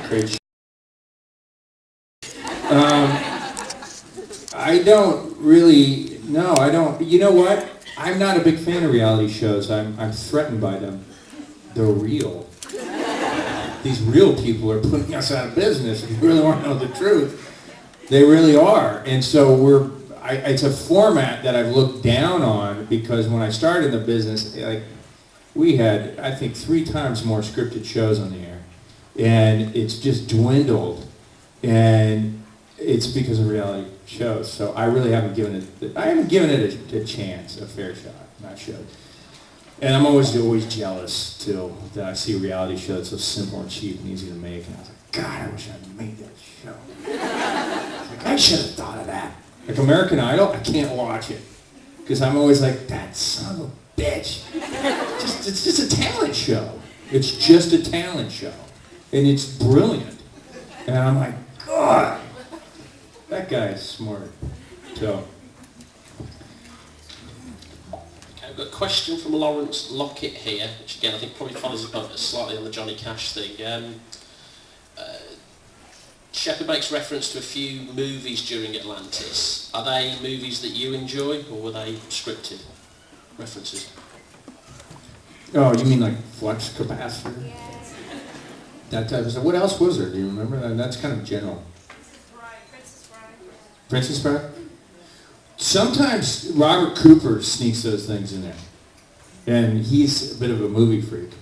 Great. I don't really, no, I don't, you know what? I'm not a big fan of reality shows. I'm threatened by them. They're real. These real people are putting us out of business. If you really want to know the truth, they really are. And so it's a format that I've looked down on because when I started in the business, like, we had, I think, 3 times more scripted shows on the air. And it's just dwindled. And it's because of reality shows. So I really haven't given it, a chance, a fair shot. I should. And I'm always jealous, too, that I see a reality show that's so simple and cheap and easy to make. And I was like, God, I wish I'd made that show. Like, I should have thought of that. Like American Idol, I can't watch it. Because I'm always like, that son of a bitch. It's just a talent show. It's just a talent show. And it's brilliant. And I'm like, God, that guy is smart. So. I've got a question from Lawrence Lockett here, which again I think probably follows up slightly on the Johnny Cash thing. Shepard makes reference to a few movies during Atlantis. Are they movies that you enjoy, or were they scripted references? Oh, you mean like Flux Capacitor? Yeah. That type of stuff. What else was there? Do you remember? That's kind of general. Princess Bride? Sometimes Robert Cooper sneaks those things in there. And he's a bit of a movie freak.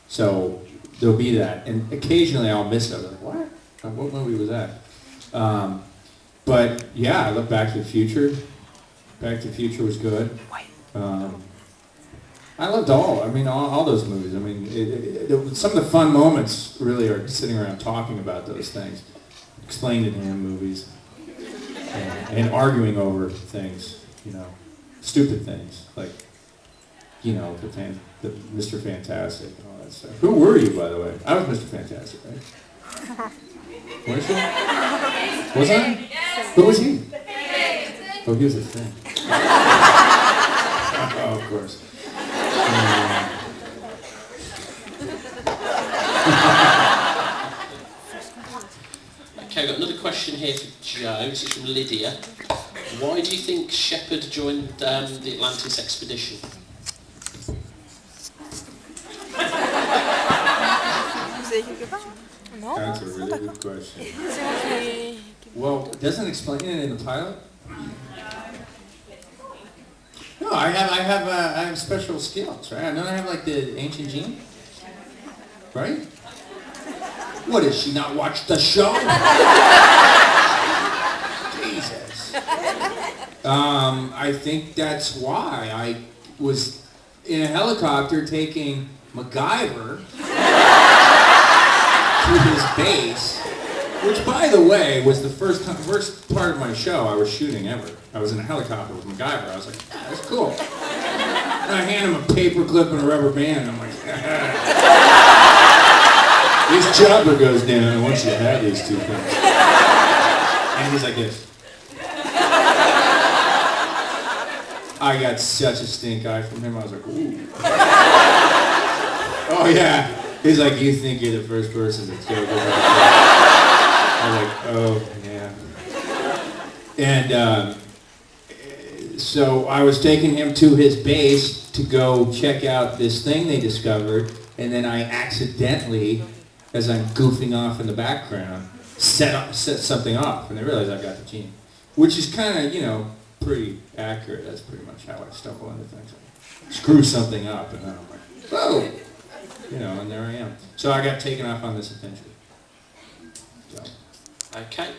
So there'll be that. And occasionally I'll miss it. I'm like, what? What movie was that? But yeah, I look Back to the Future. Back to the Future was good. I loved all those movies. I mean, some of the fun moments really are sitting around talking about those things. Explaining to him movies. And arguing over things, you know, stupid things, like, you know, the Mr. Fantastic and all that stuff. Who were you, by the way? I was Mr. Fantastic, right? Weren't you? Was I? Yes. Who was he? Oh, he was a thing. Oh, of course. Okay, I've got another question here for Joe. This is from Lydia. Why do you think Shepard joined the Atlantis expedition? That's a really good question. Well, doesn't it explain it in the pilot? No, I have special skills, right? I don't have like the ancient gene, right? What, did she not watch the show? Jesus. I think that's why I was in a helicopter taking MacGyver to his base, which, by the way, was the first part of my show I was shooting ever. I was in a helicopter with MacGyver. I was like, yeah, that's cool. And I hand him a paper clip and a rubber band, and I'm like, this chopper goes down, I want you to have these 2 things. And he's like this. I got such a stink eye from him, I was like, ooh. Oh yeah. He's like, you think you're the first person that's going to go back. I was like, oh yeah. And so I was taking him to his base to go check out this thing they discovered, and then I accidentally, as I'm goofing off in the background, set something off, and I realized I got the gene. Which is kind of, you know, pretty accurate. That's pretty much how I stumble into things. I screw something up, and then I'm like, whoa! You know, and there I am. So I got taken off on this adventure. So. Okay.